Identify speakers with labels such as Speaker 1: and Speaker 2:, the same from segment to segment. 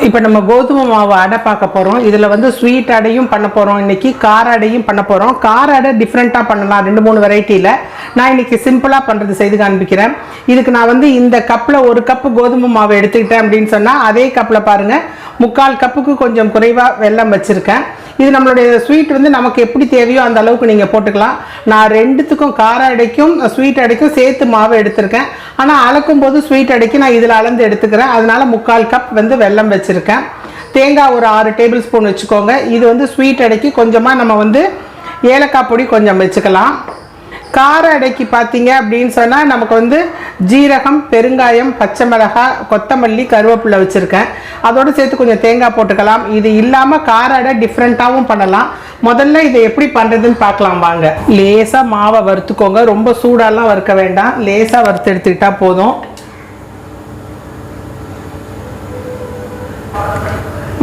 Speaker 1: இப்போ நம்ம கோதுமை மாவு அடை பார்க்க போகிறோம். இதில் வந்து ஸ்வீட் அடையும் பண்ண போகிறோம், இன்றைக்கி கார அடையும் பண்ண போகிறோம். கார அடை டிஃப்ரெண்ட்டாக பண்ணலாம், 2-3 வெரைட்டியில். நான் இன்றைக்கி சிம்பிளாக பண்ணுறது செய்து காண்பிக்கிறேன். இதுக்கு நான் வந்து இந்த கப்பில் 1 கப்பு கோதுமை மாவு எடுத்துக்கிட்டேன் அப்படின்னு சொன்னால், அதே கப்பில் பாருங்கள் 3/4 கப்புக்கு கொஞ்சம் குறைவாக வெல்லம் வச்சுருக்கேன். இது நம்மளுடைய ஸ்வீட் வந்து நமக்கு எப்படி தேவையோ அந்த அளவுக்கு நீங்கள் போட்டுக்கலாம். நான் 2த்துக்கும் கார அடைக்கும் ஸ்வீட் அடைக்கும் சேர்த்து மாவு எடுத்திருக்கேன். ஆனால் அளக்கும் போது ஸ்வீட் அடைக்கு நான் இதில் அளந்து எடுத்துக்கிறேன். அதனால் 3/4 கப் வந்து வெல்லம் வச்சுருக்கேன். தேங்காய் ஒரு 6 டேபிள் ஸ்பூன் வச்சுக்கோங்க. இது வந்து ஸ்வீட் அடைக்கு கொஞ்சமாக நம்ம வந்து ஏலக்காய் பொடி கொஞ்சம் வச்சுக்கலாம். கார அடைக்கு பார்த்தீங்க அப்படின்னு சொன்னால் நமக்கு வந்து ஜீரகம், பெருங்காயம், பச்சை மிளகாய், கொத்தமல்லி, கருவேப்பிலை வச்சுருக்கேன். அதோடு சேர்த்து கொஞ்சம் தேங்காய் போட்டுக்கலாம். இது இல்லாமல் கார அடை டிஃப்ரெண்ட்டாகவும் பண்ணலாம். முதல்ல இதை எப்படி பண்ணுறதுன்னு பார்க்கலாம் வாங்க. லேசாக மாவை வறுத்துக்கோங்க, ரொம்ப சூடாலாம் வறுக்க வேண்டாம், லேசாக வறுத்து எடுத்துக்கிட்டால் போதும்.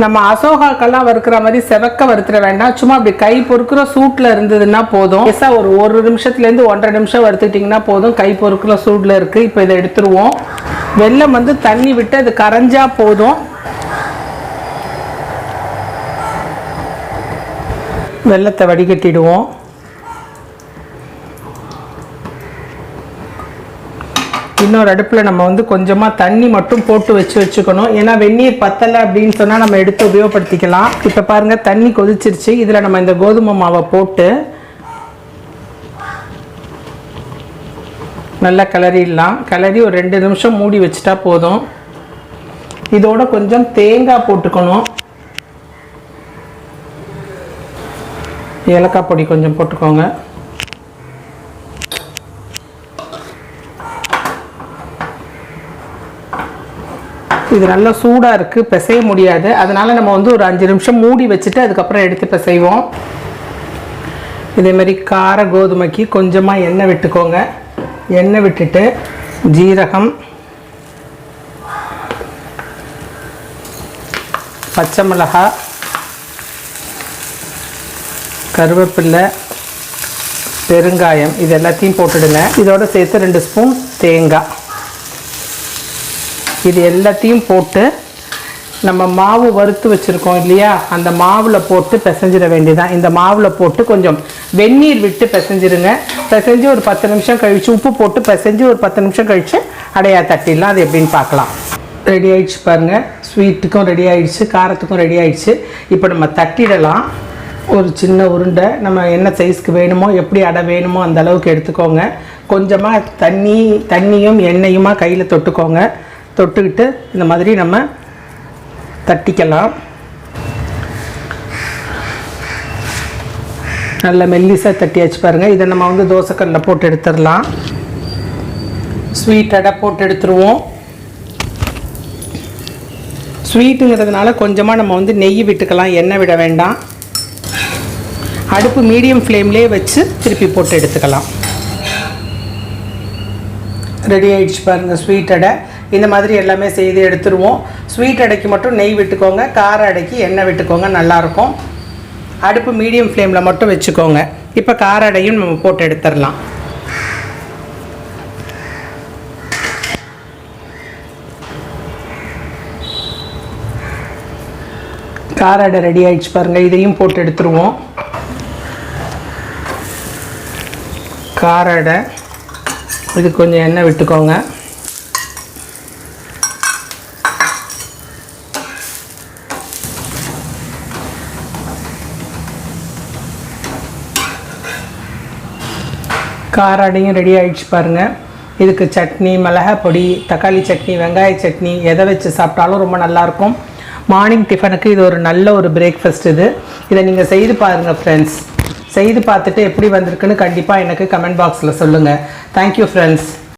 Speaker 1: நம்ம அசோகாக்கெல்லாம் வறுக்கிற மாதிரி செவக்க வறுத்துற வேண்டாம், சும்மா அப்படி கை பொறுக்கிற சூட்டில் இருந்ததுன்னா போதும். லேசாக ஒரு 1 நிமிஷத்துலேருந்து 1.5 நிமிஷம் வறுத்துட்டிங்கன்னா போதும். கை பொறுக்கிற சூடில் இருக்குது. இப்போ இதை எடுத்துருவோம். வெல்லம் வந்து தண்ணி விட்டு அது கரைஞ்சா போதும். வெல்லத்தை வடிகட்டிடுவோம். இன்னொரு அடுப்பில் நம்ம வந்து கொஞ்சமாக தண்ணி மட்டும் போட்டு வச்சுக்கணும். ஏன்னா வெந்நீர் பத்தலை அப்படின்னு சொன்னால் நம்ம எடுத்து உபயோகப்படுத்திக்கலாம். இப்போ பாருங்கள் தண்ணி கொதிச்சிருச்சு. இதில் நம்ம இந்த கோதுமை மாவை போட்டு நல்லா கிளறிடலாம். கிளறி ஒரு 2 நிமிஷம் மூடி வச்சுட்டா போதும். இதோட கொஞ்சம் தேங்காய் போட்டுக்கணும். ஏலக்காய் பொடி கொஞ்சம் போட்டுக்கோங்க. இது நல்லா சூடாக இருக்குது, பிசைய முடியாது. அதனால் நம்ம வந்து ஒரு 5 நிமிஷம் மூடி வச்சுட்டு அதுக்கப்புறம் எடுத்து பிசைவோம். இதேமாதிரி கார கோதுமைக்கு கொஞ்சமாக எண்ணெய் விட்டுக்கோங்க. எண்ணெய் விட்டுட்டு ஜீரகம், பச்சை மிளகாய், கருவேப்பிலை, பெருங்காயம் இது எல்லாத்தையும் போட்டுடுங்க. இதோட சேர்த்து 2 ஸ்பூன் தேங்காய். இது எல்லாத்தையும் போட்டு நம்ம மாவு வறுத்து வச்சுருக்கோம் இல்லையா, அந்த மாவில் போட்டு பிசைஞ்சிட வேண்டியதான். இந்த மாவில் போட்டு கொஞ்சம் வெந்நீர் விட்டு பிசைஞ்சிருங்க. பிசைஞ்சு ஒரு 10 நிமிஷம் கழித்து உப்பு போட்டு பிசைஞ்சு ஒரு 10 நிமிஷம் கழித்து அடையா தட்டிடலாம். அது எப்படின்னு பார்க்கலாம். ரெடி ஆகிடுச்சு பாருங்கள். ஸ்வீட்டுக்கும் ரெடி ஆகிடுச்சு, காரத்துக்கும் ரெடி ஆகிடுச்சு. இப்போ நம்ம தட்டிடலாம். ஒரு சின்ன உருண்டை நம்ம என்ன சைஸ்க்கு வேணுமோ, எப்படி அடை வேணுமோ அந்த அளவுக்கு எடுத்துக்கோங்க. கொஞ்சமாக தண்ணியும் எண்ணெயுமா கையில் தொட்டுக்கோங்க. தொட்டுக்கிட்டு இந்த மாதிரி நம்ம தட்டிக்கலாம். நல்ல மெல்லிசாக தட்டியாச்சு பாருங்கள். இதை நம்ம வந்து தோசைக்கல்லில் போட்டு எடுத்துடலாம். ஸ்வீட் அடை போட்டு எடுத்துருவோம். ஸ்வீட்டுங்கிறதுனால கொஞ்சமாக நம்ம வந்து நெய் விட்டுக்கலாம், எண்ணெய் விட வேண்டாம். அடுப்பு மீடியம் ஃப்ளேம்லேயே வச்சு திருப்பி போட்டு எடுத்துக்கலாம். ரெடி ஆகிடுச்சு பாருங்கள் ஸ்வீட் அடை. இந்த மாதிரி எல்லாமே செய்து எடுத்துருவோம். ஸ்வீட் அடைக்கு மட்டும் நெய் விட்டுக்கோங்க, கார அடைக்கு எண்ணெய் விட்டுக்கோங்க, நல்லாயிருக்கும். அடுப்பு மீடியம் ஃப்ளேமில் மட்டும் வச்சுக்கோங்க. இப்போ கார அடையும் நம்ம போட்டு எடுத்துடலாம். கார அடை ரெடி ஆகிடுச்சு பாருங்கள். இதையும் போட்டு எடுத்துருவோம். கார அடை இது கொஞ்சம் எண்ணெய் விட்டுக்கோங்க. கார அடையும் ரெடி ஆகிடுச்சு பாருங்கள். இதுக்கு சட்னி, மிளகாய் பொடி, தக்காளி சட்னி, வெங்காய சட்னி எதை வச்சு சாப்பிட்டாலும் ரொம்ப நல்லாயிருக்கும். மார்னிங் டிஃபனுக்கு இது ஒரு நல்ல ஒரு பிரேக்ஃபாஸ்ட். இதை நீங்கள் செய்து பாருங்கள் ஃப்ரெண்ட்ஸ். செய்து பார்த்துட்டு எப்படி வந்திருக்குன்னு கண்டிப்பாக எனக்கு கமெண்ட் பாக்ஸில் சொல்லுங்கள். Thank you friends.